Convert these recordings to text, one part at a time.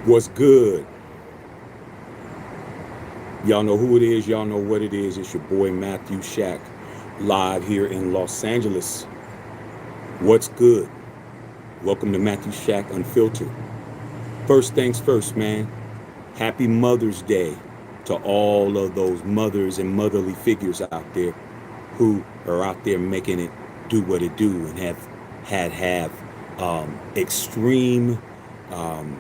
What's good? Y'all know who it is. Y'all know what it is. It's your boy Matthew Shack, live here in Los Angeles. What's good? Welcome to Matthew Shack Unfiltered. First things first, man. Happy Mother's Day to all of those mothers and motherly figures out there who are out there making it do what it do and have extreme um,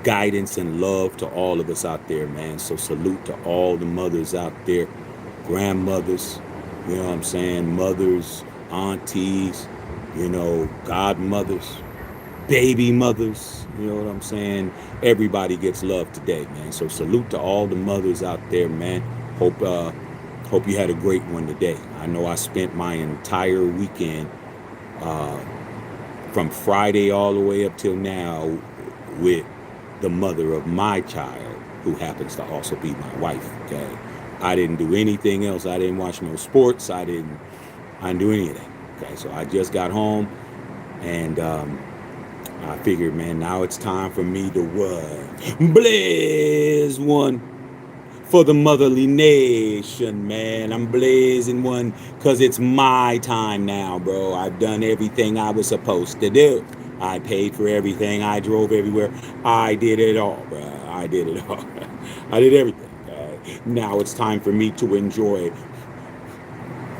guidance and love to all of us out there, man. So salute to all the mothers out there, grandmothers, you know what I'm saying, mothers, aunties, godmothers, baby mothers, you know what I'm saying. Everybody gets love today, man. So salute to all the mothers out there, man. Hope you had a great one today. I know I spent my entire weekend uh, from Friday all the way up till now with the mother of my child, who happens to also be my wife. Okay, I didn't do anything else. I didn't watch no sports. I didn't do anything. Okay, so I just got home, and I figured, man, now it's time for me to what? Blaze one for the motherly nation, man. I'm blazing one because it's my time now, bro. I've done everything I was supposed to do. I paid for everything. I drove everywhere. I did it all, bro. I did it all. I did everything. Now it's time for me to enjoy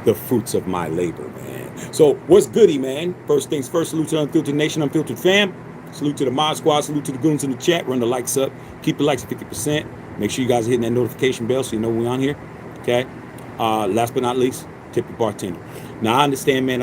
the fruits of my labor, man. So what's goody, man? First things first, salute to the Unfiltered Nation, Unfiltered fam. Salute to the Mod Squad. Salute to the goons in the chat. Run the likes up. Keep the likes at 50%. Make sure you guys are hitting that notification bell so you know we're on here. Okay. Last but not least, tip the bartender. Now I understand, man.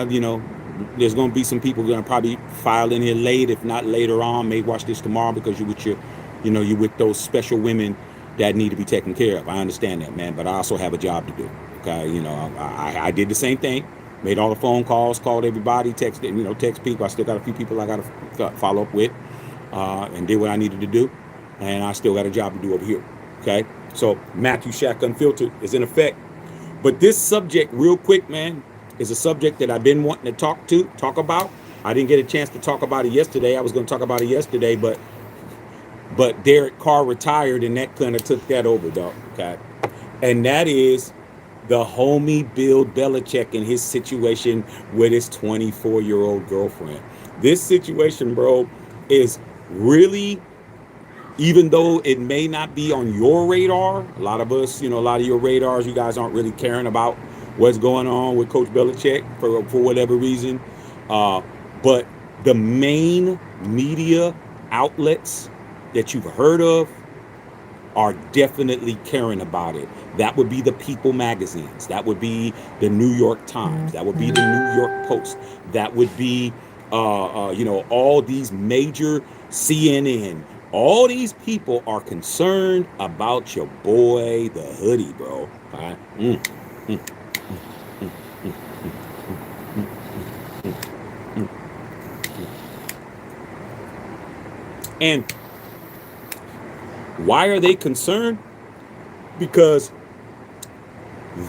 There's going to be some people going to probably file in here late, if not later on. May watch this tomorrow because you're with you're with those special women that need to be taken care of. I understand that, man. But I also have a job to do. Okay. I did the same thing. Made all the phone calls, called everybody, texted, text people. I still got a few people I got to follow up with, and did what I needed to do. And I still got a job to do over here. Okay. So Matthew Shack Unfiltered is in effect. But this subject, real quick, man, is a subject that I've been wanting to talk about. I didn't get a chance to talk about it yesterday. I was going to talk about it yesterday, but Derek Carr retired, and that kind of took that over, dog. Okay. And that is the homie Bill Belichick and his situation with his 24-year-old girlfriend. This situation, bro, is really, even though it may not be on your radar, a lot of us, a lot of your radars, you guys aren't really caring about what's going on with Coach Belichick for whatever reason. But the main media outlets that you've heard of are definitely caring about it. That would be the People magazines. That would be the New York Times. That would be the New York Post. That would be, all these major CNN. All these people are concerned about your boy, the hoodie, bro. Right? And why are they concerned? Because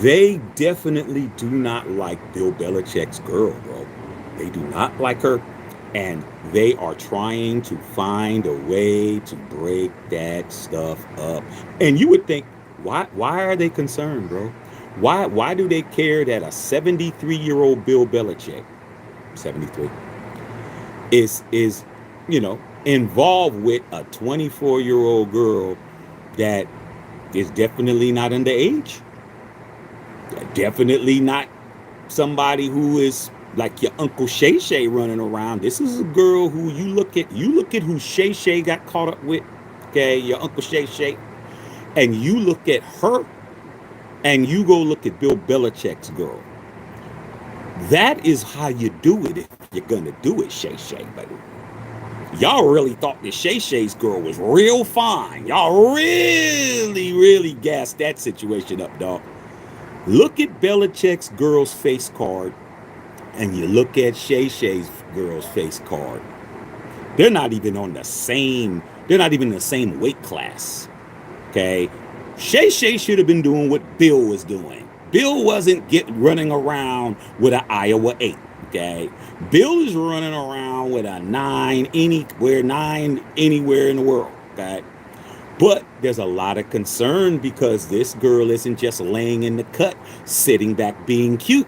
they definitely do not like Bill Belichick's girl, bro. They do not like her. And they are trying to find a way to break that stuff up. And you would think, why are they concerned, bro? Why do they care that a 73-year-old Bill Belichick, 73, is involved with a 24-year-old girl that is definitely not underage? Definitely not somebody who is like your Uncle Shay Shay running around. This is a girl who you look at who Shay Shay got caught up with, okay, your Uncle Shay Shay, and you look at her, and you go look at Bill Belichick's girl. That is how you do it if you're gonna do it, Shay Shay, baby. Y'all really thought that Shay Shay's girl was real fine. Y'all really, really gassed that situation up, dog. Look at Belichick's girl's face card, and you look at Shay Shay's girl's face card. They're not even in the same weight class. Okay? Shay Shay should have been doing what Bill was doing. Bill wasn't running around with an Iowa 8. Okay? Bill is running around with a nine anywhere in the world. Okay. But there's a lot of concern because this girl isn't just laying in the cut, sitting back being cute.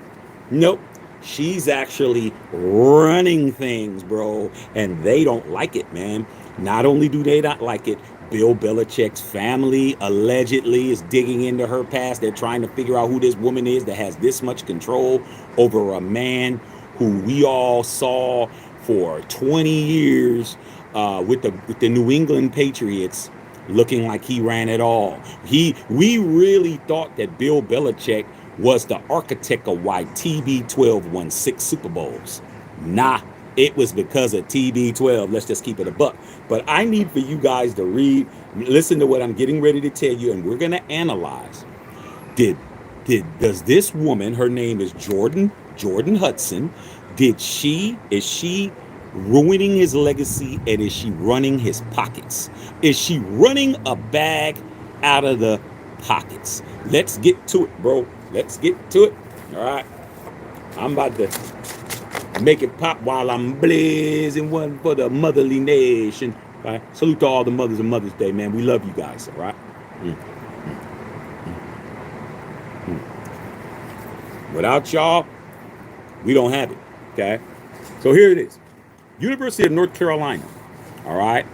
Nope. She's actually running things, bro. And they don't like it, man. Not only do they not like it, Bill Belichick's family allegedly is digging into her past. They're trying to figure out who this woman is that has this much control over a man who we all saw for 20 years with the New England Patriots, looking like he ran it all. We really thought that Bill Belichick was the architect of why TB12 won 6 Super Bowls. Nah, it was because of TB12. Let's just keep it a buck. But I need for you guys to listen to what I'm getting ready to tell you, and we're gonna analyze. Did does this woman, her name is Jordon Hudson, is she ruining his legacy, and is she running his pockets? Is she running a bag out of the pockets? Let's get to it, bro. Let's get to it. All right. I'm about to make it pop while I'm blazing one for the motherly nation. All right. Salute to all the mothers and Mother's Day, man. We love you guys. All right. Without y'all, we don't have it. Okay. So here it is. University of North Carolina, all right,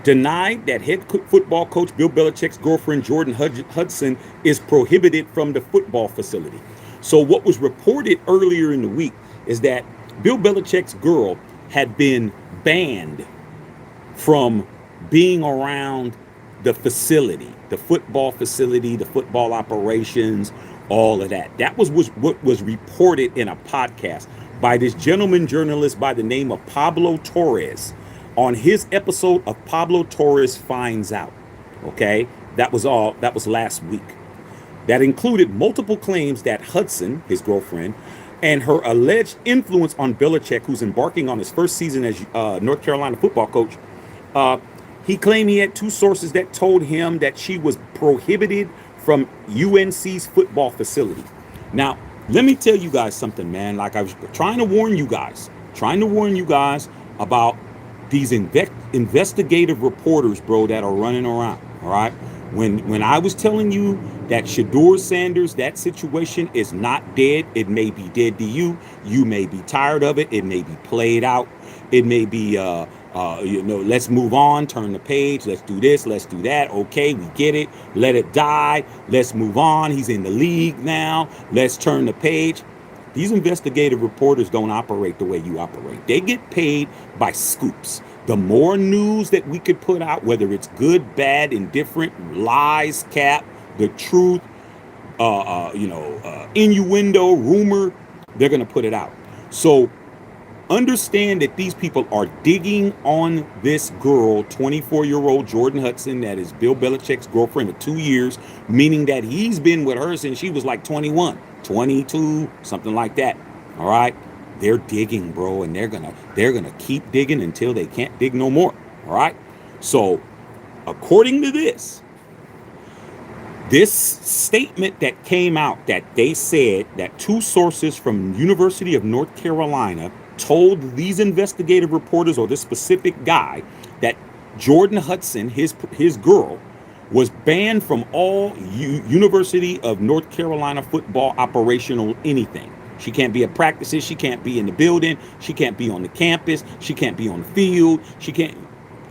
denied that head football coach Bill Belichick's girlfriend Jordon Hudson is prohibited from the football facility. So what was reported earlier in the week is that Bill Belichick's girl had been banned from being around the facility, the football facility, the football operations, all of that. That was what was reported in a podcast by this gentleman journalist by the name of Pablo Torres on his episode of Pablo Torres Finds Out. Okay, that was last week. That included multiple claims that Hudson, his girlfriend, and her alleged influence on Belichick, who's embarking on his first season as North Carolina football coach. He claimed he had 2 sources that told him that she was prohibited from UNC's football facility. Now, let me tell you guys something, man. Like I was trying to warn you guys about these investigative reporters, bro, that are running around. All right. When I was telling you that Shedeur Sanders, that situation is not dead. It may be dead to you. You may be tired of it. It may be played out. It may be let's move on, turn the page, let's do this, let's do that. Okay, we get it. Let it die. Let's move on. He's in the league now. Let's turn the page. These investigative reporters don't operate the way you operate. They get paid by scoops. The more news that we could put out, whether it's good, bad, indifferent, lies, cap, the truth, innuendo, rumor, they're going to put it out. So understand that these people are digging on this girl, 24-year-old Jordon Hudson, that is Bill Belichick's girlfriend of 2 years, meaning that he's been with her since she was like 21, 22, something like that. All right. They're digging, bro, and they're gonna keep digging until they can't dig no more. All right. So according to this statement that came out, that they said that 2 sources from University of North Carolina told these investigative reporters, or this specific guy, that Jordon Hudson, his girl, was banned from all University of North Carolina football operational anything. She can't be at practices. She can't be in the building. She can't be on the campus. She can't be on the field. She can't,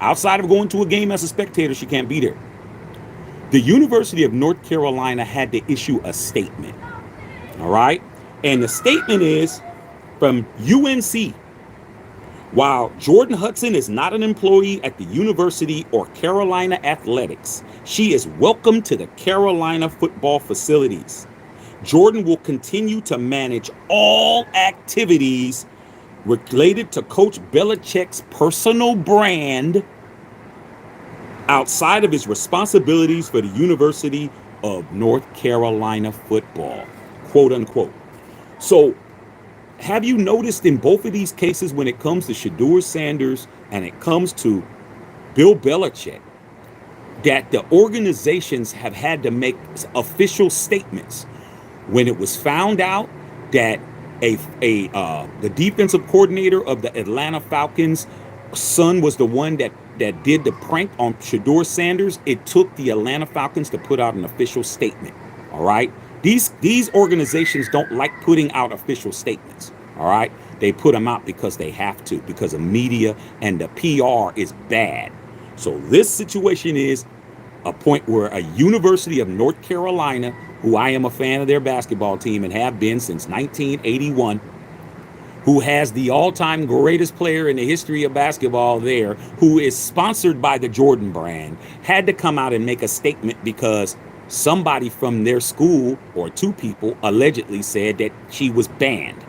outside of going to a game as a spectator, she can't be there. The University of North Carolina had to issue a statement. All right. And the statement is from UNC. While Jordon Hudson is not an employee at the university or Carolina Athletics, she is welcome to the Carolina football facilities. Jordon will continue to manage all activities related to Coach Belichick's personal brand outside of his responsibilities for the University of North Carolina football, quote unquote. So have you noticed in both of these cases, when it comes to Shedeur Sanders and it comes to Bill Belichick, that the organizations have had to make official statements? When it was found out that The defensive coordinator of the Atlanta Falcons' son was the one that did the prank on Shedeur Sanders. It took the Atlanta Falcons to put out an official statement. All right, these organizations don't like putting out official statements. All right, they put them out because they have to, because of media, and the PR is bad. So this situation is a point where a University of North Carolina, who I am a fan of their basketball team and have been since 1981, who has the all-time greatest player in the history of basketball there, who is sponsored by the Jordan brand, had to come out and make a statement because somebody from their school, or two people, allegedly said that she was banned.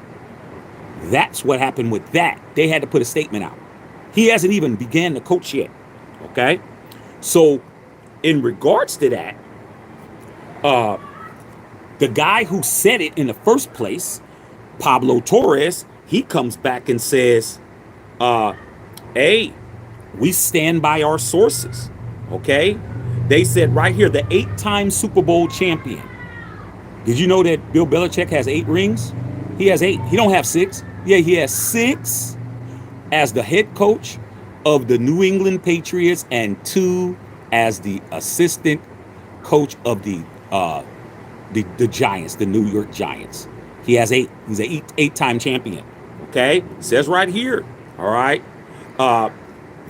That's what happened with that. They had to put a statement out. He hasn't even began to coach yet. Okay? So, in regards to that, the guy who said it in the first place, Pablo Torres, he comes back and says, hey, we stand by our sources. Okay? They said right here, the 8-time Super Bowl champion. Did you know that Bill Belichick has 8 rings? He has 8. He don't have 6. Yeah, he has 6 as the head coach of the New England Patriots and 2 as the assistant coach of the Giants, the New York Giants. He has 8. He's an 8-time champion. Okay? It says right here. All right?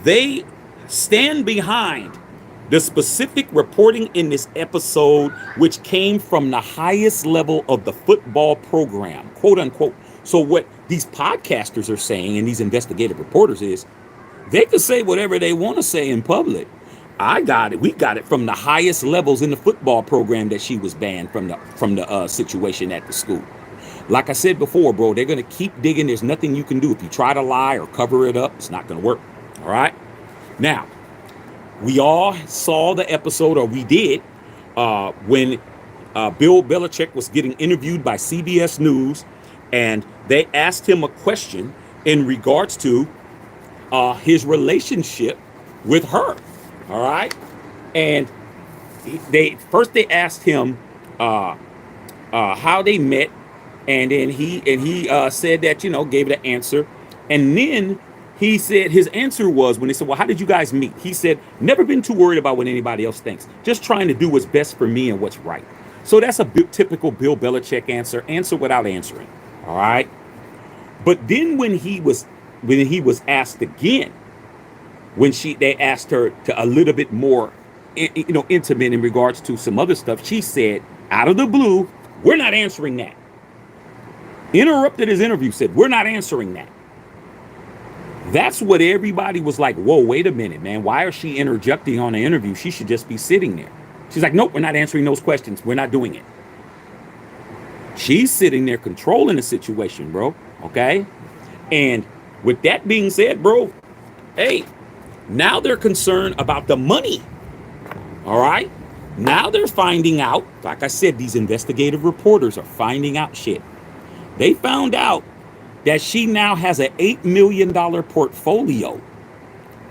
They stand behind the specific reporting in this episode, which came from the highest level of the football program, quote unquote. So what these podcasters are saying and these investigative reporters is they can say whatever they want to say in public. I got it. We got it from the highest levels in the football program that she was banned from the situation at the school. Like I said before, bro, they're going to keep digging. There's nothing you can do. If you try to lie or cover it up, it's not going to work. All right. Now, we all saw the episode, or we did, when Bill Belichick was getting interviewed by CBS News, and they asked him a question in regards to his relationship with her. All right, and they asked him how they met, and then he said that, gave the answer, and then he said his answer was, when they said, well, how did you guys meet? He said, never been too worried about what anybody else thinks. Just trying to do what's best for me and what's right. So that's a typical Bill Belichick answer. Answer without answering. All right. But then when he was asked again, when they asked her to a little bit more, intimate in regards to some other stuff, she said, out of the blue, we're not answering that. Interrupted his interview, said, we're not answering that. That's what everybody was like, whoa, wait a minute, man. Why is she interjecting on the interview? She should just be sitting there. She's like, nope, we're not answering those questions. We're not doing it. She's sitting there controlling the situation, bro. Okay? And with that being said, bro, hey, now they're concerned about the money. All right? Now they're finding out, like I said, these investigative reporters are finding out shit. They found out that she now has an $8 million portfolio.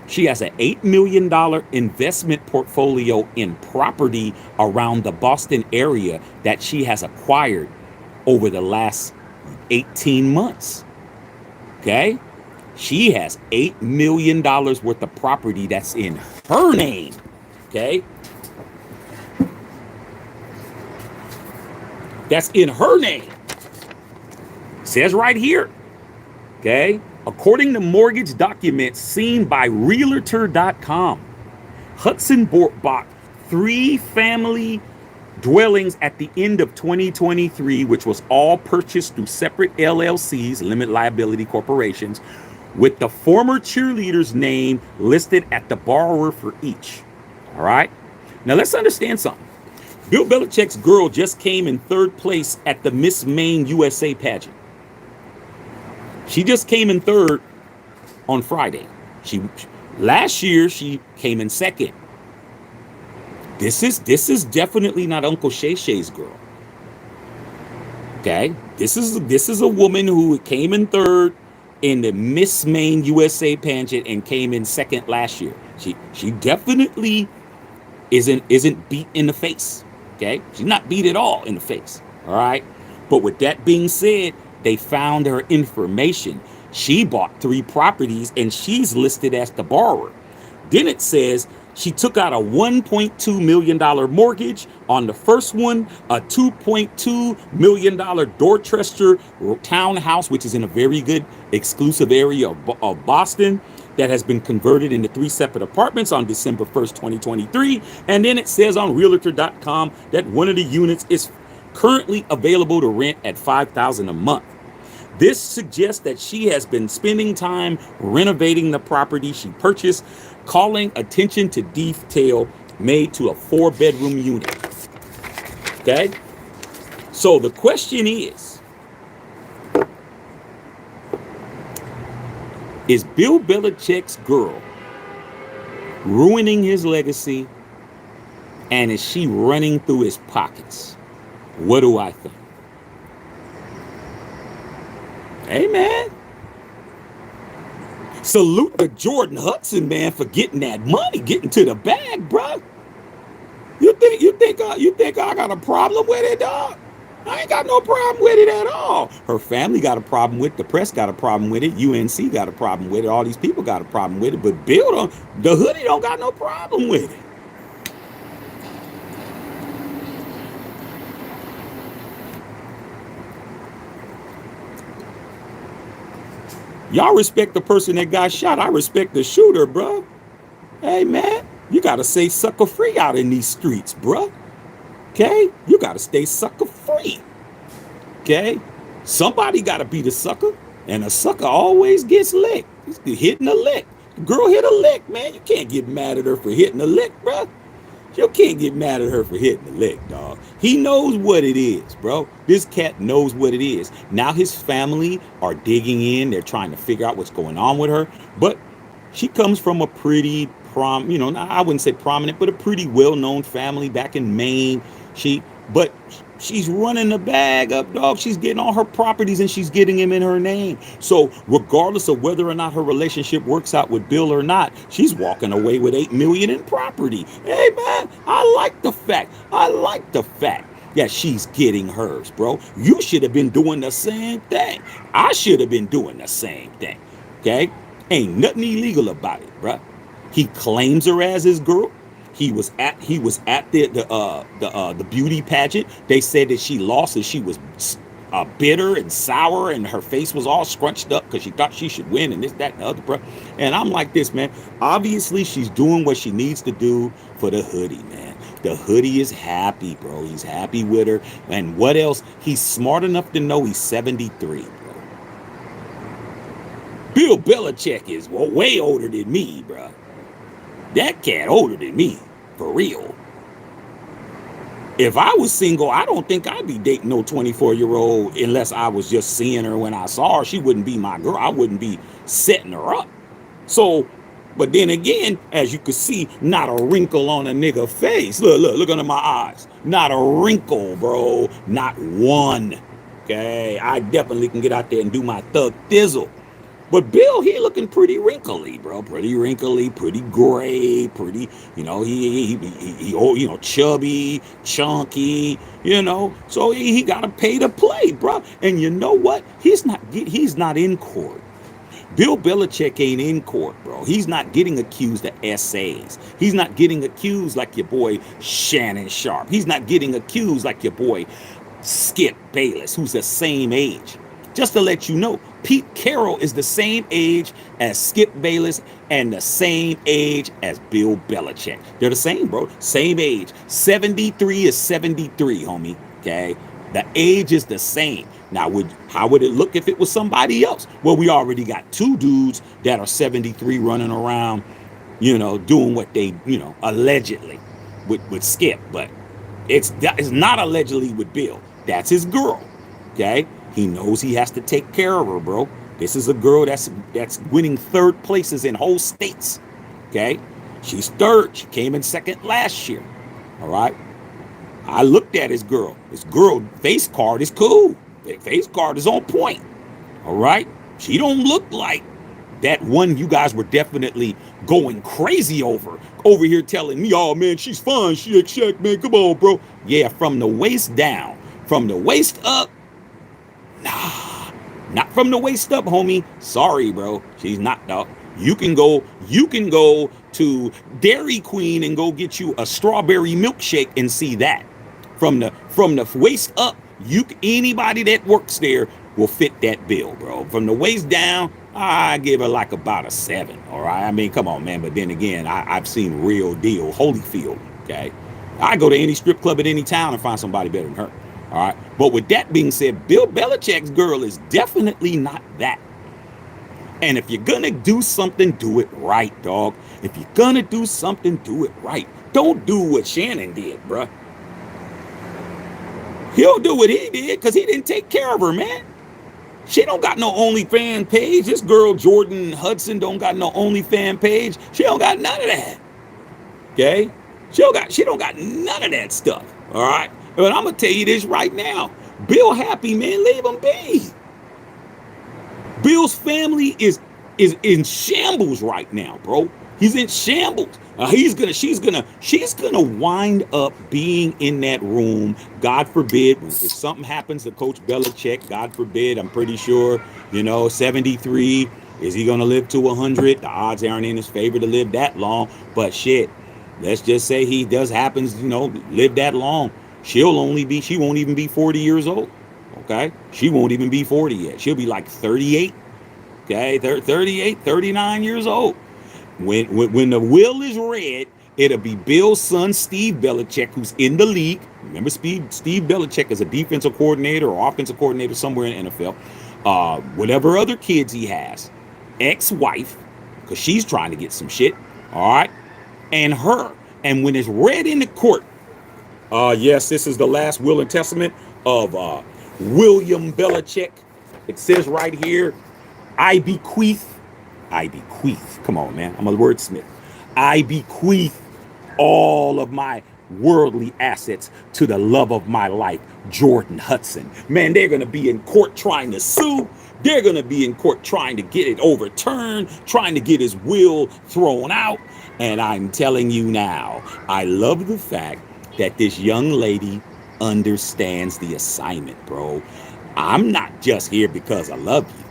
She has an $8 million investment portfolio in property around the Boston area that she has acquired over the last 18 months. Okay? She has $8 million worth of property that's in her name. Okay? That's in her name. Says right here. Okay? According to mortgage documents seen by Realtor.com, Hudson bought 3 family dwellings at the end of 2023, which was all purchased through separate LLCs, limited liability corporations, with the former cheerleader's name listed at the borrower for each. All right? Now let's understand something. Bill Belichick's girl just came in 3rd place at the Miss Maine USA pageant. She just came in 3rd on Friday. Last year she came in 2nd. This is definitely not Uncle Shay Shay's girl. Okay, this is a woman who came in 3rd in the Miss Maine USA pageant and came in 2nd last year. She definitely isn't beat in the face. Okay, she's not beat at all in the face. All right, but with that being said, They found her information. She bought 3 properties and she's listed as the borrower. Then it says she took out a $1.2 million mortgage on the first one, a $2.2 million Dorchester townhouse, which is in a very good exclusive area of Boston, that has been converted into 3 separate apartments on December 1st, 2023. And then it says on realtor.com that one of the units is currently available to rent at $5,000 a month. This suggests that she has been spending time renovating the property she purchased, calling attention to detail made to a 4-bedroom unit. Okay? So the question is Bill Belichick's girl ruining his legacy, and is she running through his pockets? What do I think? Hey, man. Salute to Jordon Hudson, man, for getting that money, getting to the bag, bro. You think I got a problem with it, dog? I ain't got no problem with it at all. Her family got a problem with it. The press got a problem with it. UNC got a problem with it. All these people got a problem with it. But Bill the hoodie don't got no problem with it. Y'all respect the person that got shot. I respect the shooter, bro. Hey, man, you got to stay sucker free out in these streets, bro. Okay? You got to stay sucker free. Okay? Somebody got to be the sucker, and a sucker always gets licked. He's hitting a lick. The girl hit a lick, man. You can't get mad at her for hitting a lick, bro. You can't get mad at her for hitting the lick, dog. He knows what it is, bro. This cat knows what it is. Now his family are digging in. They're trying to figure out what's going on with her. But she comes from a pretty I wouldn't say prominent, but a pretty well-known family back in Maine. But she's running the bag up, dog. She's getting all her properties and she's getting them in her name. So regardless of whether or not her relationship works out with Bill or not, she's walking away with $8 million in property. Hey, man, I like the fact that she's getting hers, bro. You should have been doing the same thing. I should have been doing the same thing. Okay? Ain't nothing illegal about it, bro. He claims her as his girl. He was at the beauty pageant. They said that she lost and she was bitter and sour and her face was all scrunched up because she thought she should win and this, that, and the other, bro. And I'm like this, man. Obviously, she's doing what she needs to do for the hoodie, man. The hoodie is happy, bro. He's happy with her. And what else? He's smart enough to know he's 73, bro. Bill Belichick is way older than me, bro. That cat older than me, for real. If I was single, I don't think I'd be dating no 24-year-old unless I was just seeing her when I saw her. She wouldn't be my girl. I wouldn't be setting her up. So, but then again, as you can see, not a wrinkle on a nigga face. Look under my eyes. Not a wrinkle, bro. Not one. Okay, I definitely can get out there and do my thug thizzle. But Bill, he looking pretty wrinkly, bro. Pretty wrinkly, pretty gray, pretty, he chubby, chunky, So he got to pay to play, bro. And you know what? He's not in court. Bill Belichick ain't in court, bro. He's not getting accused of essays. He's not getting accused like your boy Shannon Sharp. He's not getting accused like your boy Skip Bayless, who's the same age. Just to let you know, Pete Carroll is the same age as Skip Bayless and the same age as Bill Belichick. They're the same, bro. Same age. 73 is 73, homie. Okay? The age is the same. Now, how would it look if it was somebody else? Well, we already got 2 dudes that are 73 running around, doing what they, allegedly with Skip. But it's not allegedly with Bill. That's his girl. Okay? He knows he has to take care of her, bro. This is a girl that's winning 3rd places in whole states. Okay? She's 3rd. She came in 2nd last year. All right? I looked at his girl. His girl face card is cool. The face card is on point. All right? She don't look like that one you guys were definitely going crazy over here telling me, oh, man, she's fine. Shaq, man, come on, bro. Yeah, from the waist down. From the waist up, nah, Not from the waist up, homie. Sorry, bro. She's not, dog. You can go to Dairy Queen and go get you a strawberry milkshake and see that. From the waist up, anybody that works there will fit that bill, bro. From the waist down, I give her like about a 7. All right. I mean, come on, man. But then again, I've seen real deal Holyfield. Okay. I go to any strip club at any town and find somebody better than her. All right. But with that being said, Bill Belichick's girl is definitely not that. And if you're going to do something, do it right, dog. If you're going to do something, do it right. Don't do what Shannon did, bruh. He'll do what he did because he didn't take care of her, man. She don't got no OnlyFans page. This girl, Jordon Hudson, don't got no OnlyFans page. She don't got none of that. Okay? She don't got none of that stuff. All right? But I'm going to tell you this right now. Bill happy, man. Leave him be. Bill's family is in shambles right now, bro. He's in shambles. She's gonna wind up being in that room. God forbid, if something happens to Coach Belichick, God forbid, I'm pretty sure, 73. Is he gonna live to 100? The odds aren't in his favor to live that long. But shit, let's just say he does happens, live that long. She won't even be 40 years old. Okay, she won't even be 40 yet. She'll be like 38. Okay, 38, 39 years old. When the will is read, it'll be Bill's son, Steve Belichick, who's in the league. Remember, Steve Belichick is a defensive coordinator or offensive coordinator somewhere in the NFL. Whatever other kids he has, ex-wife, because she's trying to get some shit. All right, and her. And when it's read in the court, yes, this is the last will and testament of William Belichick. It says right here, I bequeath. Come on, man. I'm a wordsmith. I bequeath all of my worldly assets to the love of my life, Jordon Hudson. Man, they're going to be in court trying to sue. They're going to be in court trying to get it overturned, trying to get his will thrown out. And I'm telling you now, I love the fact that this young lady understands the assignment, bro. I'm not just here because I love you.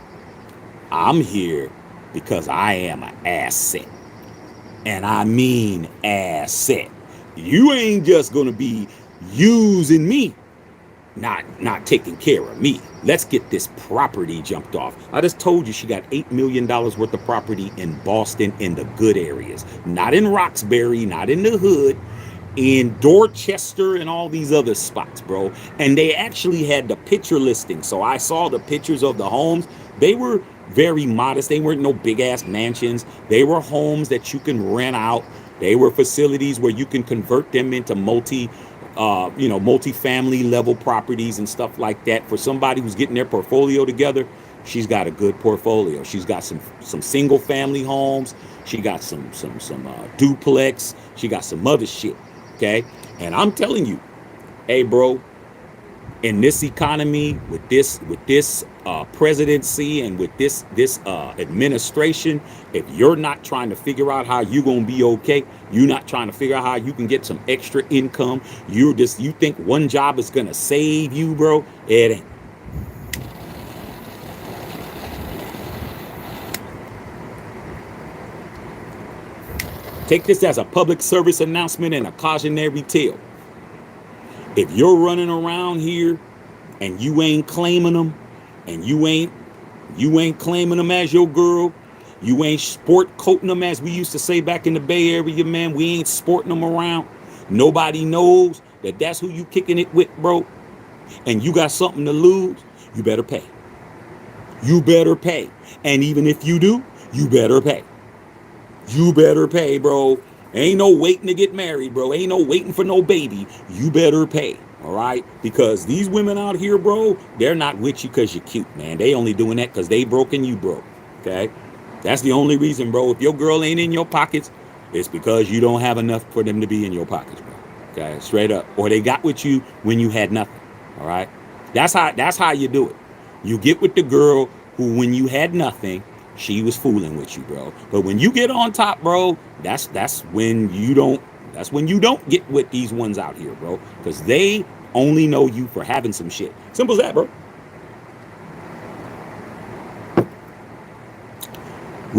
I'm here because I am an asset. And I mean asset. You ain't just going to be using me, not taking care of me. Let's get this property jumped off. I just told you she got $8 million worth of property in Boston in the good areas. Not in Roxbury, not in the hood. In Dorchester and all these other spots, bro. And they actually had the picture listing. So I saw the pictures of the homes. They were very modest. They weren't no big ass mansions. They were homes that you can rent out. They were facilities where you can convert them into multi-family level properties and stuff like that. For somebody who's getting their portfolio together, she's got a good portfolio. She's got some single family homes. She got some duplex. She got some other shit. Okay. And I'm telling you, hey, bro, in this economy, with this presidency and with this administration, if you're not trying to figure out how you're gonna be okay, you're not trying to figure out how you can get some extra income, you think one job is gonna save you, bro, it ain't. Take this as a public service announcement and a cautionary tale. If you're running around here and you ain't claiming them, and you ain't claiming them as your girl, you ain't sport coating them as we used to say back in the Bay Area, man, we ain't sporting them around. Nobody knows that that's who you kicking it with, bro. And you got something to lose, you better pay. You better pay. And even if you do, you better pay. You better pay, bro. Ain't no waiting to get married, bro. Ain't no waiting for no baby. You better pay, all right? Because these women out here, bro, they're not with you because you're cute, man. They only doing that because they broke and you broke, okay? That's the only reason, bro. If your girl ain't in your pockets, it's because you don't have enough for them to be in your pockets, bro, okay? Straight up. Or they got with you when you had nothing, all right? That's how you do it. You get with the girl who, when you had nothing, she was fooling with you, bro. But when you get on top, bro, that's when you don't get with these ones out here, bro. Because they only know you for having some shit. Simple as that, bro.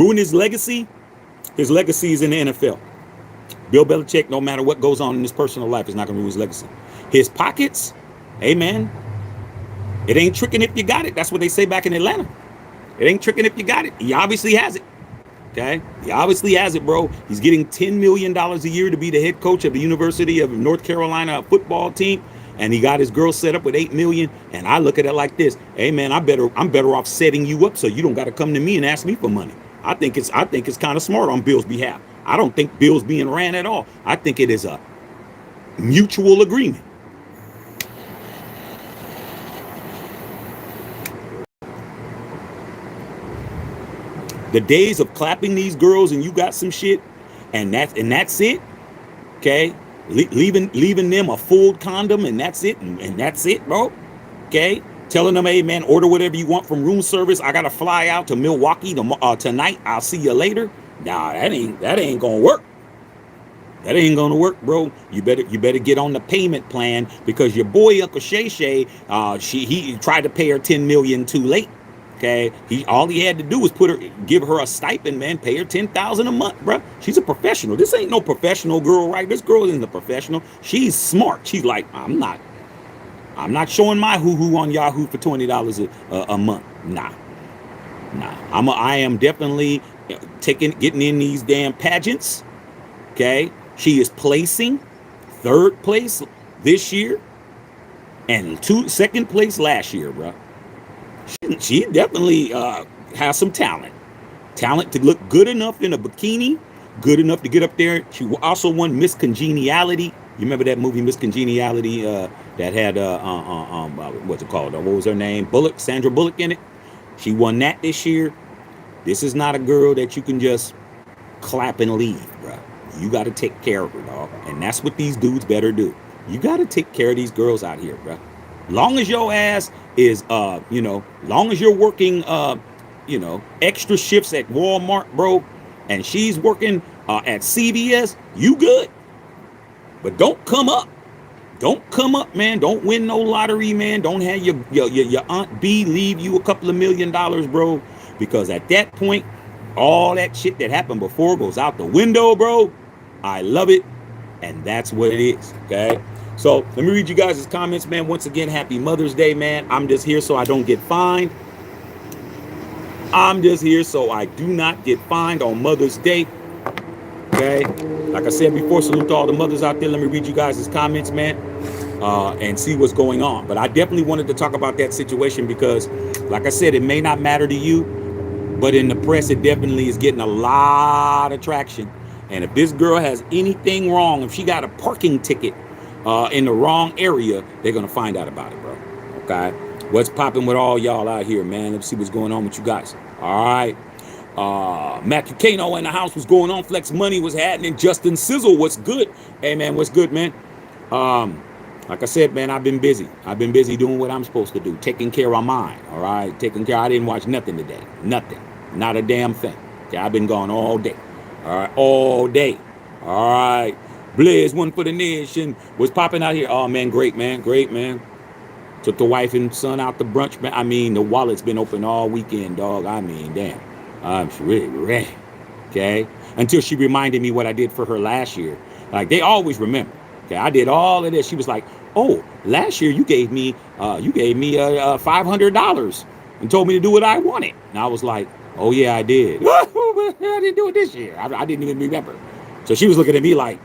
Ruin his legacy. His legacy is in the NFL. Bill Belichick, no matter what goes on in his personal life, is not going to ruin his legacy. His pockets, hey man, it ain't tricking if you got it. That's what they say back in Atlanta. It ain't tricking if you got it. He obviously has it. Okay? He obviously has it, bro. He's getting $10 million a year to be the head coach of the University of North Carolina football team. And he got his girl set up with $8 million. And I look at it like this. Hey man, I'm better off setting you up so you don't got to come to me and ask me for money. I think it's kind of smart on Bill's behalf. I don't think Bill's being ran at all. I think it is a mutual agreement. The days of clapping these girls and you got some shit, and that's it. Okay, leaving them a full condom and that's it, and that's it, bro. Okay, telling them, hey man, order whatever you want from room service. I gotta fly out to Milwaukee tonight. I'll see you later. Nah, that ain't gonna work. That ain't gonna work, bro. You better get on the payment plan, because your boy Uncle Shay Shay, he tried to pay her $10 million too late. Okay, all he had to do was give her a stipend, man. Pay her $10,000 a month, bro. She's a professional. This ain't no professional girl, right? This girl isn't a professional. She's smart. She's like, I'm not showing my hoo-hoo on Yahoo for $20 a month. Nah. I am definitely getting in these damn pageants. Okay, she is placing 3rd place this year and 2nd place last year, bro. She definitely has some talent to look good enough in a bikini, good enough to get up there. She also won Miss Congeniality. You remember that movie Miss Congeniality that had what's it called? What was her name? Sandra Bullock in it. She won that this year. This is not a girl that you can just clap and leave, bro. You got to take care of her, dog, and that's what these dudes better do. You got to take care of these girls out here, bro. Long as your ass is, long as you're working, extra shifts at Walmart, bro, and she's working at CVS, you good. But don't come up. Don't come up, man. Don't win no lottery, man. Don't have your Aunt B leave you a couple of $1 million, bro. Because at that point, all that shit that happened before goes out the window, bro. I love it. And that's what it is, okay? So let me read you guys' comments, man. Once again, happy Mother's Day, man. I'm just here so I don't get fined. I'm just here so I do not get fined on Mother's Day. Okay? Like I said before, salute to all the mothers out there. Let me read you guys' comments, man, and see what's going on. But I definitely wanted to talk about that situation because, like I said, it may not matter to you, but in the press, it definitely is getting a lot of traction. And if this girl has anything wrong, if she got a parking ticket in the wrong area, they're going to find out about it, bro. Okay? What's popping with all y'all out here, man? Let's see what's going on with you guys. All right. Matthew Kano in the house. What's going on? Flex Money was happening. Justin Sizzle, what's good? Hey, man, what's good, man? Like I said, man, I've been busy. I've been busy doing what I'm supposed to do, taking care of mine, all right? I didn't watch nothing today. Nothing. Not a damn thing. Okay, I've been gone all day. All right, all day. All right. Blaze, one for the nation. What's popping out here? Oh, man, great, man. Great, man. Took the wife and son out to brunch, man. I mean, the wallet's been open all weekend, dog. I mean, damn. I'm really ready. Okay? Until she reminded me what I did for her last year. Like, they always remember. Okay, I did all of this. She was like, oh, last year you gave me $500 and told me to do what I wanted. And I was like, oh, yeah, I did. I didn't do it this year. I didn't even remember. So she was looking at me like,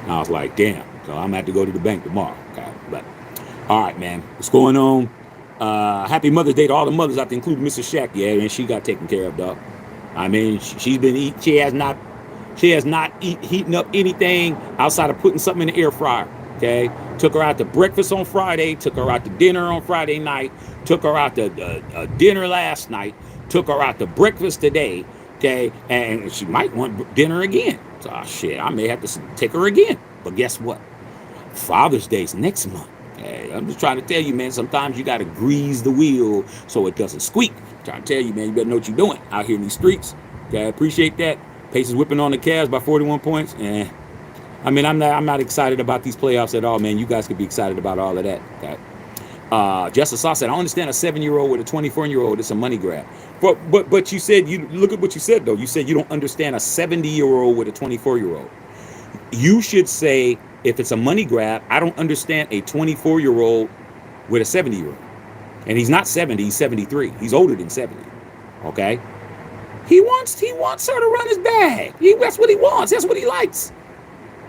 and I was like, damn. So I'm going to have to go to the bank tomorrow. Okay, but all right, man. What's going on? Happy Mother's Day to all the mothers out there, including Mrs. Shack. Yeah, and she got taken care of, dog. I mean, she's been eating. She has not heating up anything outside of putting something in the air fryer. Okay, took her out to breakfast on Friday. Took her out to dinner on Friday night. Took her out to dinner last night. Took her out to breakfast today. Okay, and she might want dinner again. So shit, I may have to take her again. But guess what? Father's Day's next month. Okay, I'm just trying to tell you, man, sometimes you got to grease the wheel so it doesn't squeak. I'm trying to tell you, man, you better know what you're doing out here in these streets. Okay, I appreciate that. Pacers whipping on the Cavs by 41 points. I mean, I'm not excited about these playoffs at all, man. You guys could be excited about all of that. Okay. Justice Saw said, I understand a 7-year-old with a 24-year-old, it's a money grab. But you said, you look at what you said, though. You said you don't understand a 70-year-old with a 24-year-old. You should say, if it's a money grab, I don't understand a 24-year-old with a 70-year-old. And he's not 70, he's 73. He's older than 70. Okay? He wants her to run his bag. That's what he wants. That's what he likes.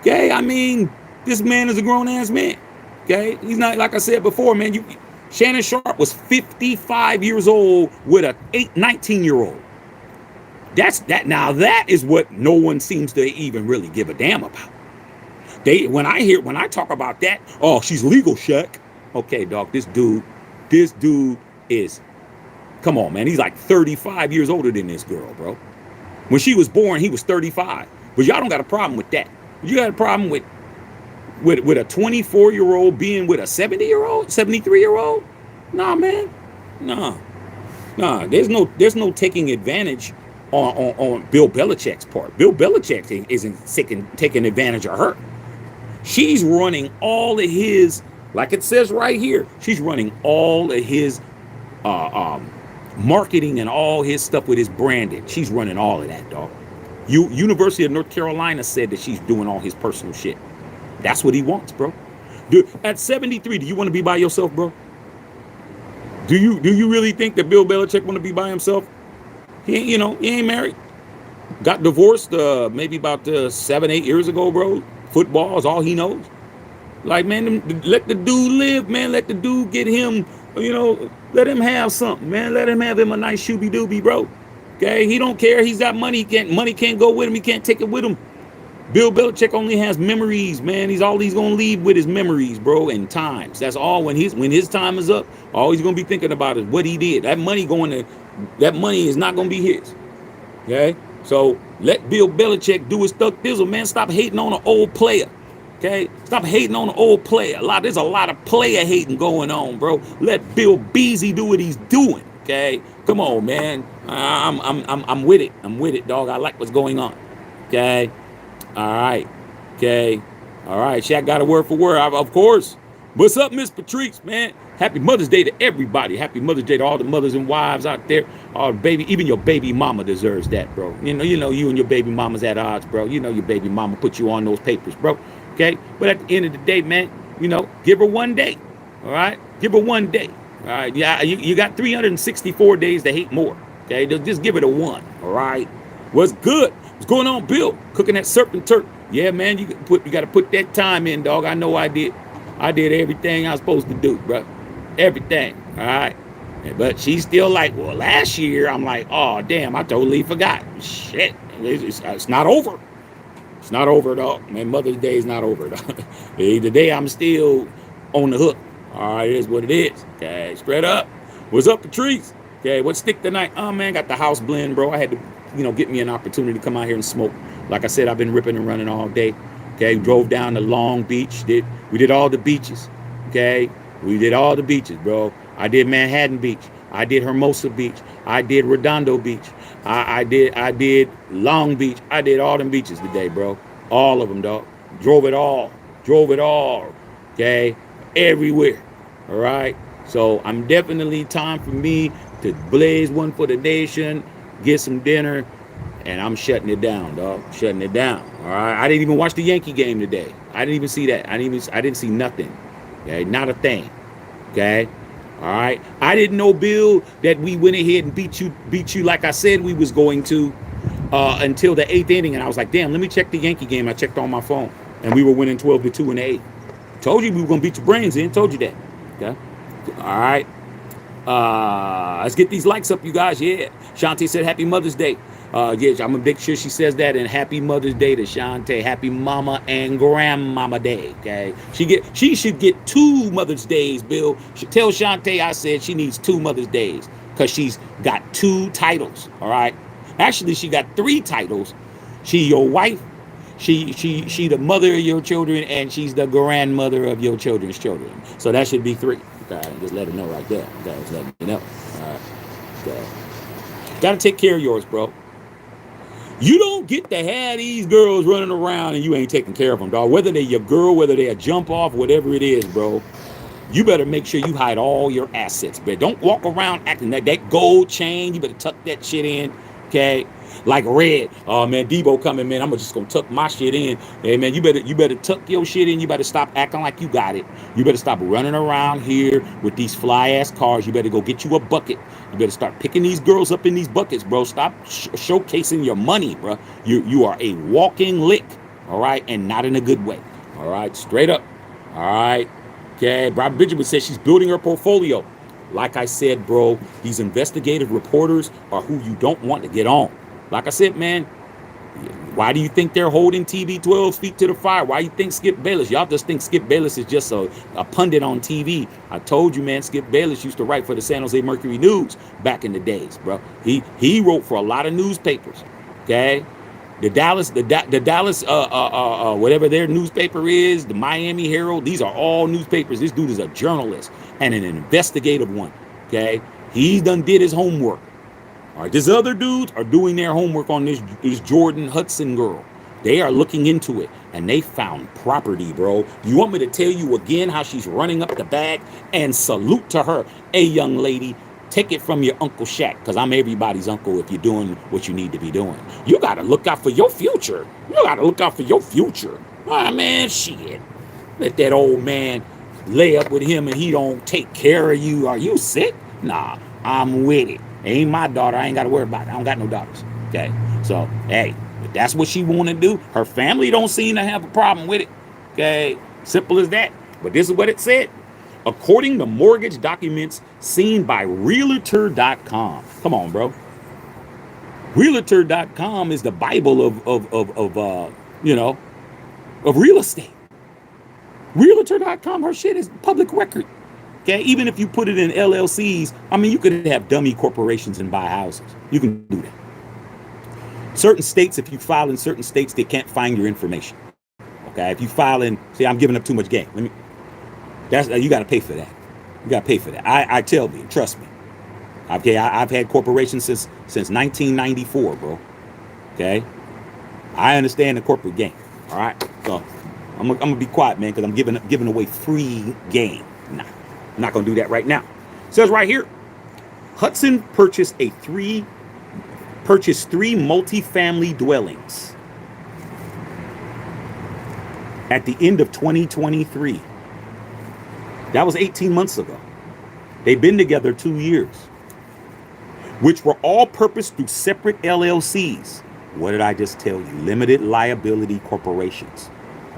Okay? I mean, this man is a grown-ass man. Okay? He's not, like I said before, man, Shannon Sharp was 55 years old with a 19-year-old. Now that is what no one seems to even really give a damn about. When I talk about that, oh, she's legal, Shaq. Okay, dog, this dude is, come on, man, he's like 35 years older than this girl, bro. When she was born, he was 35. But y'all don't got a problem with that. You got a problem with a 24-year-old being with a 70-year-old, 73-year-old? Nah, man. Nah. There's no taking advantage on Bill Belichick's part. Bill Belichick isn't taking advantage of her. She's running all of his, like it says right here, she's running all of his marketing and all his stuff with his branding. She's running all of that, dog. University of North Carolina said that she's doing all his personal shit. That's what he wants, bro. Dude, at 73, do you want to be by yourself, bro? Do you really think that Bill Belichick want to be by himself? He ain't married. Got divorced maybe about 7-8 years ago, bro. Football is all he knows. Like, man, let the dude live, man. Let the dude get him, let him have something, man. Let him have him a nice shooby-dooby, bro. Okay, he don't care. He's got money. Money can't go with him. He can't take it with him. Bill Belichick only has memories, man. He's gonna leave with his memories, bro, and times. That's all. When his time is up, all he's gonna be thinking about is what he did. That money is not gonna be his. Okay? So let Bill Belichick do his stuff thizzle, man. Stop hating on an old player. Okay? Stop hating on an old player. There's a lot of player hating going on, bro. Let Bill Beasley do what he's doing. Okay? Come on, man. I'm with it. I'm with it, dog. I like what's going on. Okay? All right. Okay. All right. Shaq got a word for word, of course. What's up, Miss Patrice, man? Happy Mother's Day to everybody. Happy Mother's Day to all the mothers and wives out there. All the baby, even your baby mama deserves that, bro. You know you and your baby mama's at odds, bro. You know your baby mama put you on those papers, bro. Okay? But at the end of the day, man, give her one day. All right? Give her one day. All right? Yeah, you got 364 days to hate more. Okay? Just give it a one. All right? What's good? What's going on, Bill? Cooking that serpent turk. Yeah, man, you got to put that time in, dog. I know I did. I did everything I was supposed to do, bro. Everything. All right. But she's still like, well, last year, I'm like, oh, damn, I totally forgot. Shit. It's not over. It's not over, dog. Man, Mother's Day is not over, dog. Today, I'm still on the hook. All right, it is what it is. Okay, straight up. What's up, Patrice? Okay, what stick tonight? Oh, man, got the house blend, bro. I had to, get me an opportunity to come out here and smoke. Like I said, I've been ripping and running all day. Okay, drove down to Long Beach. We did all the beaches. Okay, we did all the beaches, bro. I did Manhattan Beach. I did Hermosa Beach. I did Redondo Beach. I did Long Beach. I did all them beaches today, bro. All of them, dog. Drove it all. Okay, everywhere. All right. So I'm definitely time for me to blaze one for the nation, get some dinner, and I'm shutting it down, dog. Shutting it down. All right. I didn't even watch the Yankee game today. I didn't even see that. I didn't see nothing. Okay, not a thing. Okay. All right. I didn't know, Bill, that we went ahead and beat you like I said we was going to until the 8th inning, and I was like, damn, let me check the Yankee game. I checked on my phone, and we were winning 12-2 in the 8th. Told you we were gonna beat your brains in. Told you that. Okay. All right. Let's get these likes up, you guys. Yeah. Shantae said, happy Mother's Day. Yeah, I'm gonna make sure she says that, and happy Mother's Day to Shantae. Happy Mama and Grandmama Day. Okay. She should get 2 Mother's Days, Bill. Tell Shantae I said she needs 2 Mother's Days because she's got 2 titles. All right. Actually, she got 3 titles. She your wife. She the mother of your children, and she's the grandmother of your children's children. So that should be 3. Okay, just let her know right there. Okay, just let me know. All right. Okay. Gotta take care of yours, bro. You don't get to have these girls running around and you ain't taking care of them, dog. Whether they're your girl, whether they're a jump off, whatever it is, bro. You better make sure you hide all your assets, but don't walk around acting like that gold chain. You better tuck that shit in, okay? Like Red. Oh man, Debo coming, man. I'm just gonna tuck my shit in. Hey man, you better tuck your shit in. You better stop acting like you got it. You better stop running around here with these fly ass cars. You better go get you a bucket. You better start picking these girls up in these buckets, bro. Stop showcasing your money, bro. You are a walking lick, all right, and not in a good way. All right, straight up. All right. Okay, Bob Benjamin says she's building her portfolio. Like I said, bro, these investigative reporters are who you don't want to get on. Like I said, man, why do you think they're holding TB12's feet to the fire? Why do you think Skip Bayless? Y'all just think Skip Bayless is just a pundit on TV. I told you, man, Skip Bayless used to write for the San Jose Mercury News back in the days, bro. He wrote for a lot of newspapers, okay? The Dallas, whatever their newspaper is, the Miami Herald, these are all newspapers. This dude is a journalist and an investigative one, okay? He done did his homework. All right, these other dudes are doing their homework on this Jordon Hudson girl. They are looking into it, and they found property, bro. You want me to tell you again how she's running up the bag? And salute to her. Hey, young lady, take it from your Uncle Shaq, because I'm everybody's uncle if you're doing what you need to be doing. You got to look out for your future. You got to look out for your future. Ah, man, shit. Let that old man lay up with him and he don't take care of you. Are you sick? Nah, I'm with it. Ain't my daughter. I ain't got to worry about it. I don't got no daughters. Okay? So, hey, if that's what she want to do, her family don't seem to have a problem with it. Okay? Simple as that. But this is what it said. According to mortgage documents seen by Realtor.com. Come on, bro. Realtor.com is the Bible of real estate. Realtor.com, her shit is public record. Okay, even if you put it in LLCs, I mean, you could have dummy corporations and buy houses. You can do that. Certain states, if you file in certain states, they can't find your information. Okay, if you file in, see, I'm giving up too much game. You got to pay for that. You got to pay for that. I tell you, trust me. Okay, I've had corporations since 1994, bro. Okay, I understand the corporate game. All right, so I'm gonna be quiet, man, because I'm giving away free game. Nah, I'm not gonna do that right now. It says right here, Hudson purchased three multi-family dwellings at the end of 2023. That was 18 months ago. They've been together 2 years, which were all purposed through separate LLCs. What did I just tell you? Limited liability corporations.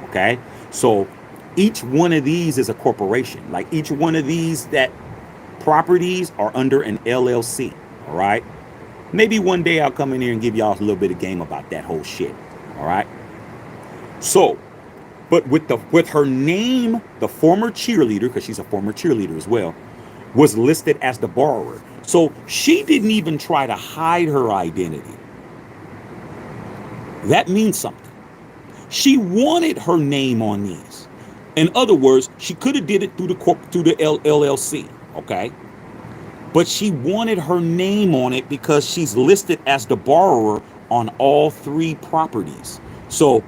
Okay? So each one of these is a corporation. Like each one of these that properties are under an LLC. All right? Maybe one day I'll come in here and give y'all a little bit of game about that whole shit. All right? So, but with her name, the former cheerleader, because she's a former cheerleader as well, was listed as the borrower. So she didn't even try to hide her identity. That means something. She wanted her name on these. In other words, she could have did it through the LLC, okay? But she wanted her name on it because she's listed as the borrower on all three properties. So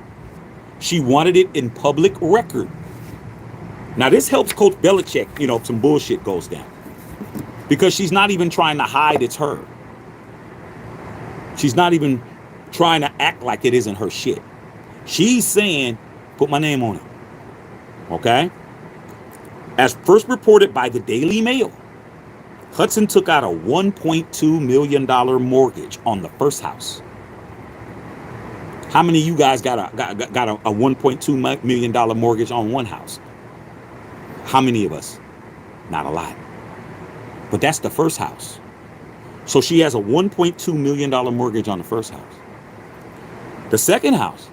she wanted it in public record. Now this helps Coach Belichick, some bullshit goes down. Because she's not even trying to hide it's her. She's not even trying to act like it isn't her shit. She's saying, put my name on it. Okay? As first reported by the Daily Mail, Hudson took out a $1.2 million mortgage on the first house. How many of you guys got a $1.2 million mortgage on one house? How many of us? Not a lot. But that's the first house. So she has a $1.2 million mortgage on the first house. The second house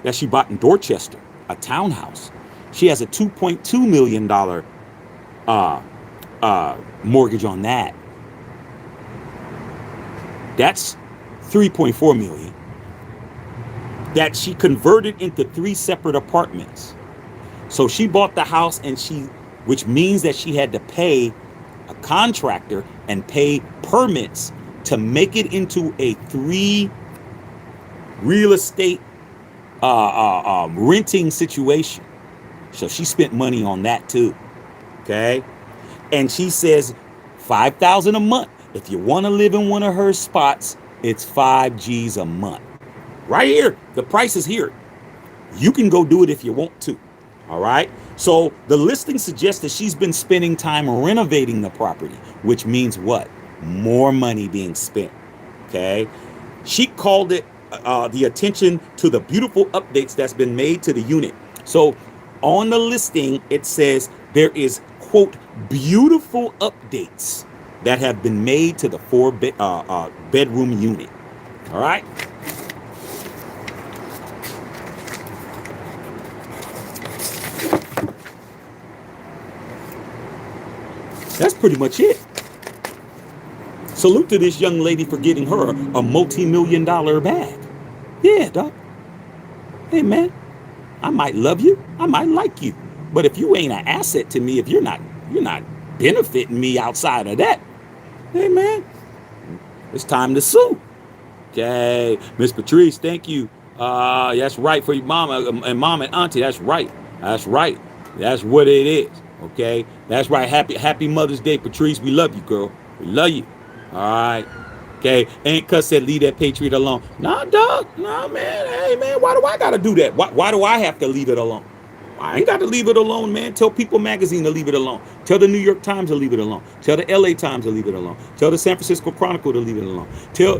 that she bought in Dorchester, a townhouse, she has a $2.2 million mortgage on that. That's $3.4 million that she converted into 3 separate apartments. So she bought the house which means that she had to pay a contractor and pay permits to make it into a 3 real estate renting situation. So she spent money on that too. Okay. And she says $5,000 a month. If you want to live in one of her spots, it's 5 G's a month. Right here. The price is here. You can go do it if you want to. All right. So the listing suggests that she's been spending time renovating the property, which means what? More money being spent. Okay. She called it the attention to the beautiful updates that's been made to the unit. So on the listing, it says there is, quote, beautiful updates that have been made to the bedroom unit. All right. That's pretty much it. Salute to this young lady for getting her a multi-million-dollar bag. Yeah, dog. Hey, man, I might love you. I might like you. But if you ain't an asset to me, if you're not benefiting me outside of that, hey, man, it's time to sue. Okay, Miss Patrice, thank you. That's right for your mama and mom and auntie. That's right. That's right. That's what it is. Okay, that's right. Happy Mother's Day, Patrice. We love you, girl. We love you. All right. Okay. Aunt Cuss said, leave that Patriot alone. Nah, dog. Nah, man. Hey, man. Why do I gotta do that? Why do I have to leave it alone? I ain't got to leave it alone, man. Tell People Magazine to leave it alone. Tell the New York Times to leave it alone. Tell the LA Times to leave it alone. Tell the San Francisco Chronicle to leave it alone. Tell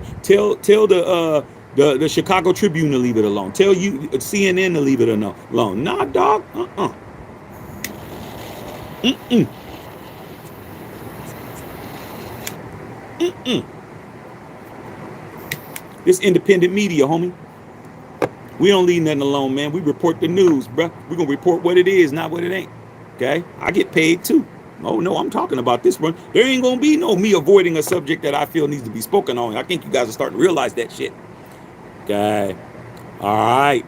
the Chicago Tribune to leave it alone. Tell you CNN to leave it alone. Nah, dog. This independent media, homie. We don't leave nothing alone, man. We report the news, bruh. We're going to report what it is, not what it ain't. Okay? I get paid too. Oh, no, I'm talking about this one. There ain't going to be no me avoiding a subject that I feel needs to be spoken on. I think you guys are starting to realize that shit. Okay? All right.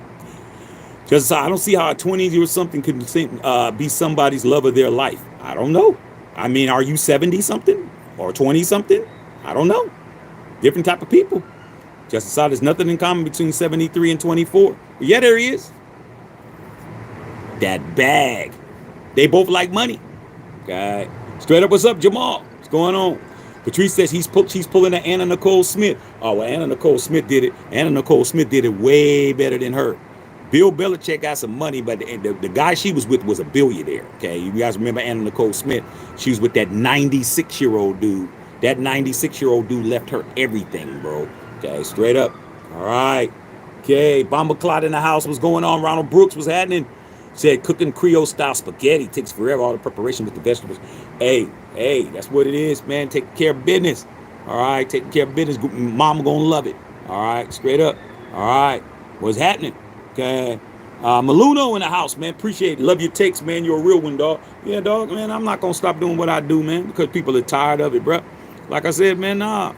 Just I don't see how a 20 or something could be somebody's love of their life. I don't know. I mean, are you 70 something or 20 something? I don't know. Different type of people. Just decided there's nothing in common between 73 and 24. But yeah, there is. That bag. They both like money. Okay. Straight up, what's up, Jamal? What's going on? Patrice says she's pulling at Anna Nicole Smith. Oh, well, Anna Nicole Smith did it. Anna Nicole Smith did it way better than her. Bill Belichick got some money, but the guy she was with was a billionaire. Okay. You guys remember Anna Nicole Smith? She was with that 96-year-old dude. That 96-year-old dude left her everything, bro. Okay, straight up. All right. Okay, Bomber Clot in the house. What's going on? Ronald Brooks, what's happening? Said cooking Creole-style spaghetti takes forever. All the preparation with the vegetables. Hey, that's what it is, man. Taking care of business. All right, taking care of business. Mama gonna love it. All right, straight up. All right, what's happening? Okay. Maluno in the house, man. Appreciate it. Love your takes, man. You're a real one, dog. Yeah, dog, man. I'm not gonna stop doing what I do, man, because people are tired of it, bro. Like I said, man, nah.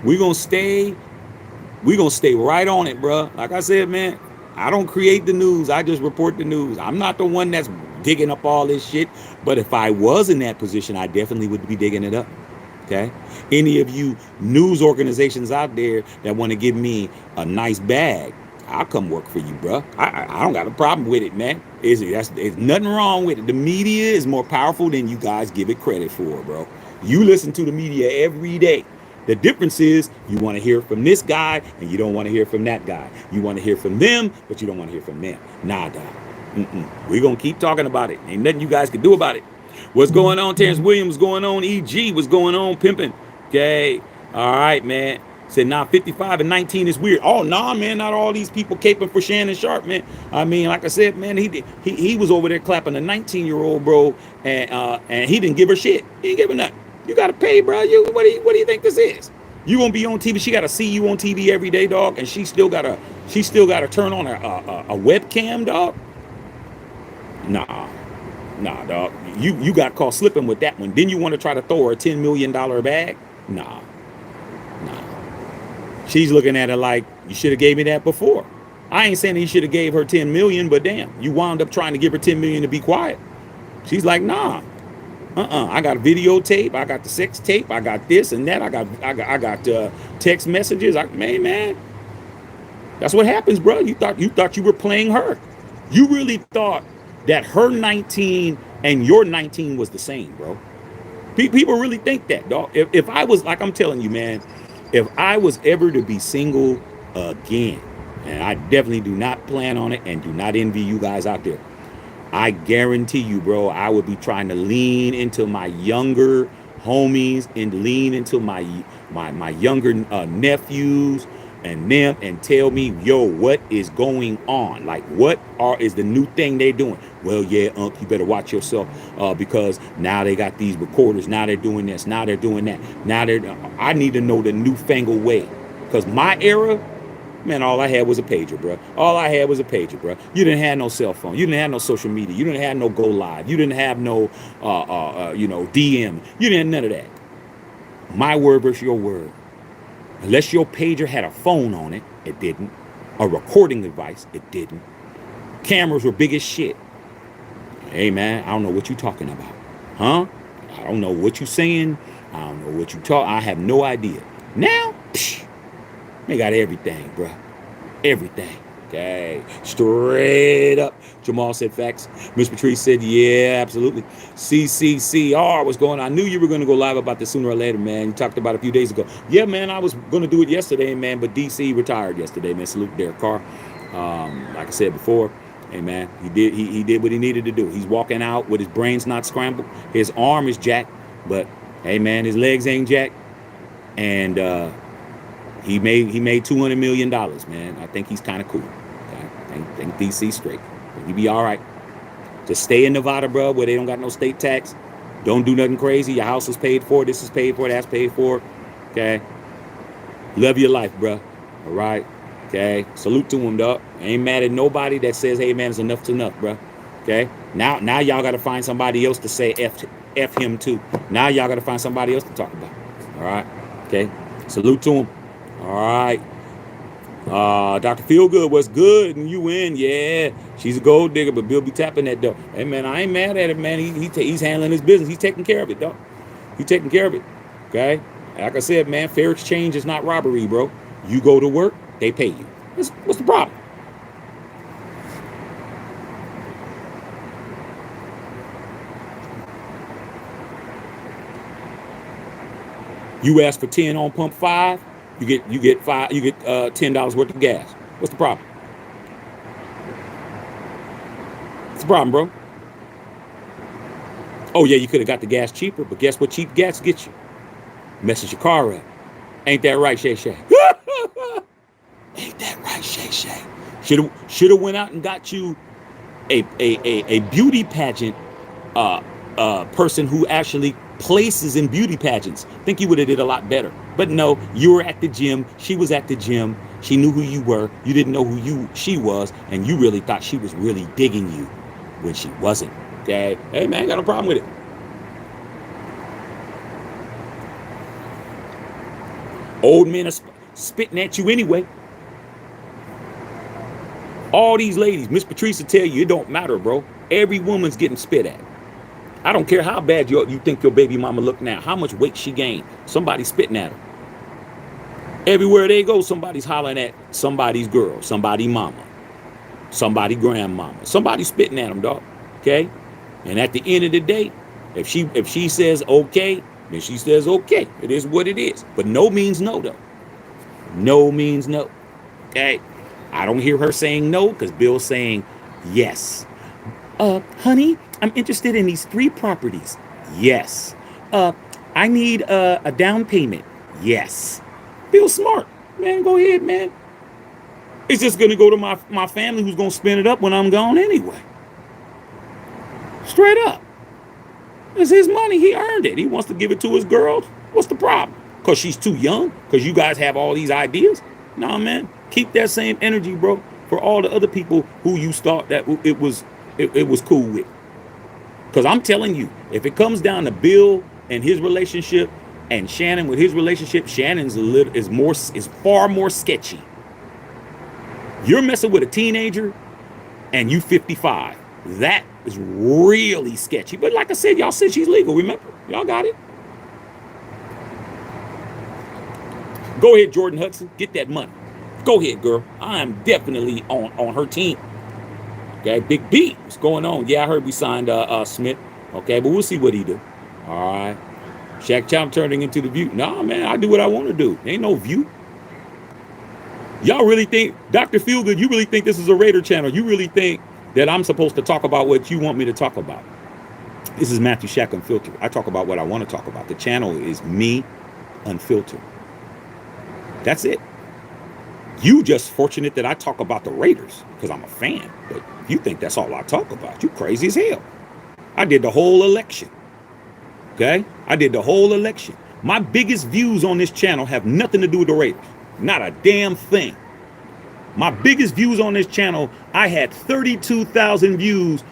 We're gonna stay right on it, bro. Like I said, man, I don't create the news. I just report the news. I'm not the one that's digging up all this shit. But if I was in that position, I definitely would be digging it up. Okay? Any of you news organizations out there that want to give me a nice bag, I'll come work for you, bro. I don't got a problem with it, man. There's nothing wrong with it. The media is more powerful than you guys give it credit for, bro. You listen to the media every day. The difference is you want to hear from this guy and you don't want to hear from that guy. You want to hear from them, but you don't want to hear from them. Nah, dog. We're going to keep talking about it. Ain't nothing you guys can do about it. What's going on, Terrence Williams? What's going on, EG? What's going on, Pimpin'? Okay. All right, man. Said, nah, 55 and 19 is weird. Oh, nah, man, not all these people caping for Shannon Sharp, man. I mean, like I said, man, he was over there clapping a 19-year-old, bro, and he didn't give her shit. He didn't give her nothing. You got to pay, bro. What do you think this is? You gonna be on TV? She got to see you on TV every day, dog, and she still got to turn on a webcam, dog. Nah, dog. You got caught slipping with that one. Then you want to try to throw her a $10 million bag? Nah. She's looking at it like, you should have gave me that before. I ain't saying that you should have gave her 10 million, but damn, you wound up trying to give her 10 million to be quiet. She's like, nah. I got a videotape. I got the sex tape. I got this and that. I got text messages. Man, that's what happens, bro. You thought you were playing her. You really thought that her 19 and your 19 was the same, bro. People really think that, dog. If I was, like I'm telling you, man, if I was ever to be single again, and I definitely do not plan on it and do not envy you guys out there, I guarantee you, bro, I would be trying to lean into my younger homies and lean into my younger nephews and them and tell me, yo, what is going on? Like, what is the new thing they're doing? Well, yeah, you better watch yourself because now they got these recorders. Now they're doing this. Now they're doing that. I need to know the newfangled way, because my era, man, all I had was a pager, bro. All I had was a pager, bro. You didn't have no cell phone. You didn't have no social media. You didn't have no go live. You didn't have no, DM. You didn't have none of that. My word versus your word. Unless your pager had a phone on it, it didn't. A recording device, it didn't. Cameras were big as shit. Hey, man, I don't know what you talking about. Huh? I don't know what you saying. I don't know what you talk. I have no idea. Now, they got everything, bro. Everything. Okay. Straight up. Jamal said facts. Miss Patrice said, yeah, absolutely. CCCR, what's going on? I knew you were going to go live about this sooner or later, man. You talked about it a few days ago. Yeah, man, I was going to do it yesterday, man, but DC retired yesterday, man. Salute Derek Carr. Like I said before, hey, man, he did what he needed to do. He's walking out with his brains not scrambled. His arm is jacked, but, hey, man, his legs ain't jacked. And he made $200 million, man. I think he's kind of cool. Okay? I think DC straight. He be all right. Just stay in Nevada, bro, where they don't got no state tax. Don't do nothing crazy. Your house is paid for. This is paid for. That's paid for. Okay. Love your life, bro. All right. Okay. Salute to him, dog. I ain't mad at nobody that says, hey, man, it's enough to enough, bro. Okay. Now y'all got to find somebody else to say F him too. Now y'all got to find somebody else to talk about. All right. Okay. Salute to him. All right. Dr. Feelgood, what's good? And you in? Yeah. She's a gold digger, but Bill be tapping that though. Hey, man, I ain't mad at it, man. He's handling his business. He's taking care of it, dog. He's taking care of it. Okay? Like I said, man, fair exchange is not robbery, bro. You go to work, they pay you. What's the problem? You ask for 10 on pump 5, you get $10 worth of gas. What's the problem? What's the problem, bro? Oh yeah, you could have got the gas cheaper, but guess what cheap gas gets you? Messes your car up. Ain't that right, Shay Shay? Ain't that right, Shay Shay? Should have went out and got you a beauty pageant person who actually places in beauty pageants. Think you would have did a lot better. But no, you were at the gym. She was at the gym. She knew who you were. You didn't know who she was, and you really thought she was really digging you when she wasn't. Okay? Hey, man, got no problem with it. Old men are spitting at you anyway. All these ladies, Miss Patrice will tell you, it don't matter, bro. Every woman's getting spit at. I don't care how bad you think your baby mama look now, how much weight she gained. Somebody's spitting at her. Everywhere they go, somebody's hollering at somebody's girl, somebody's mama, somebody's grandmama. Somebody's spitting at them, dog. Okay? And at the end of the day, if she says okay, then she says okay. It is what it is. But no means no, though. No means no. Okay? I don't hear her saying no because Bill's saying yes. Honey, I'm interested in these 3 properties. Yes. I need a down payment. Yes. Bill's smart. Man, go ahead, man. It's just going to go to my family who's going to spend it up when I'm gone anyway. Straight up. It's his money. He earned it. He wants to give it to his girls. What's the problem? Because she's too young? Because you guys have all these ideas? Nah, man. Keep that same energy, bro, for all the other people who you thought that it was cool with. Because I'm telling you, if it comes down to Bill and his relationship and Shannon with his relationship, Shannon's is far more sketchy. You're messing with a teenager and you 55. That is really sketchy. But like I said, y'all said she's legal, remember? Y'all got it. Go ahead, Jordon Hudson. Get that money. Go ahead, girl. I am definitely on her team. Okay, Big B, what's going on? Yeah, I heard we signed Smith. Okay, but we'll see what he do. All right. Shaq Chomp turning into the view. Nah, man, I do what I want to do. Ain't no view. Y'all really think, Dr. Feelgood, you really think this is a Raider channel? You really think that I'm supposed to talk about what you want me to talk about? This is Matthew Shaq Unfiltered. I talk about what I want to talk about. The channel is me unfiltered. That's it. You just fortunate that I talk about the Raiders because I'm a fan. But you think that's all I talk about. You crazy as hell. I did the whole election. Okay? I did the whole election. My biggest views on this channel have nothing to do with the Raiders. Not a damn thing. My biggest views on this channel, I had 32,000 views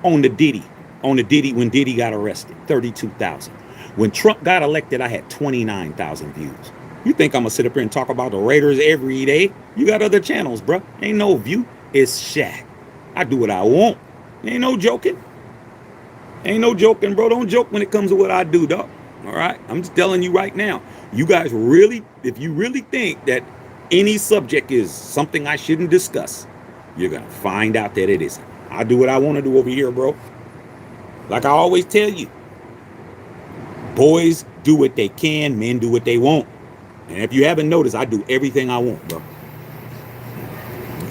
on the Diddy. On the Diddy, when Diddy got arrested. 32,000. When Trump got elected, I had 29,000 views. You think I'm going to sit up here and talk about the Raiders every day? You got other channels, bro. Ain't no view. It's Shaq. I do what I want. Ain't no joking. Ain't no joking, bro. Don't joke when it comes to what I do, dog. All right? I'm just telling you right now. You guys really, if you really think that any subject is something I shouldn't discuss, you're going to find out that it isn't. I do what I want to do over here, bro. Like I always tell you, boys do what they can, men do what they want. And if you haven't noticed, I do everything I want, bro.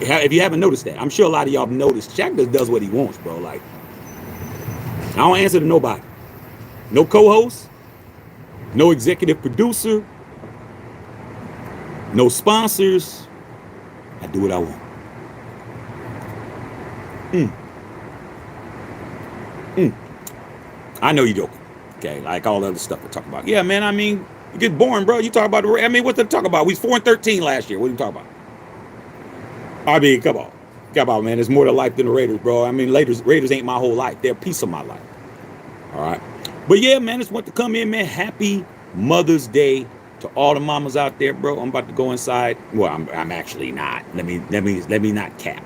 If you haven't noticed that, I'm sure a lot of y'all have noticed, Shaq just does what he wants, bro. Like, I don't answer to nobody. No co-host, no executive producer, no sponsors. I do what I want. I know you're joking. Okay, like all the other stuff we're talking about. Yeah, man, I mean, it gets boring, bro. You talk about I mean, what's to talk about? We was 4-13 last year. What are you talking about? I mean, come on. Come on, man. There's more to life than the Raiders, bro. I mean, Raiders ain't my whole life. They're a piece of my life. All right. But yeah, man, just want to come in, man. Happy Mother's Day to all the mamas out there, bro. I'm about to go inside. Well, I'm actually not. Let me not cap.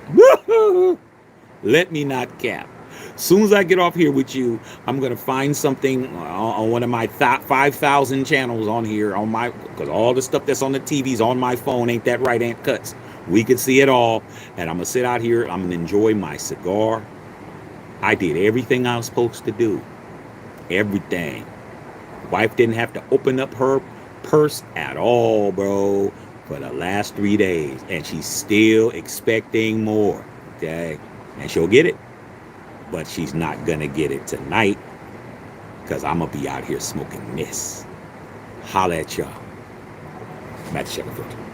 Let me not cap. As soon as I get off here with you, I'm gonna find something on one of my 5,000 channels on here on my, because all the stuff that's on the TV's on my phone. Ain't that right, Aunt Cuts? We can see it all, and I'm gonna sit out here. I'm gonna enjoy my cigar. I did everything I was supposed to do. Everything. Wife didn't have to open up her purse at all, bro, for the last 3 days, and she's still expecting more. Okay, and she'll get it. But she's not gonna get it tonight because I'm gonna be out here smoking this. Holla at y'all. Matthew Shaq Unfiltered.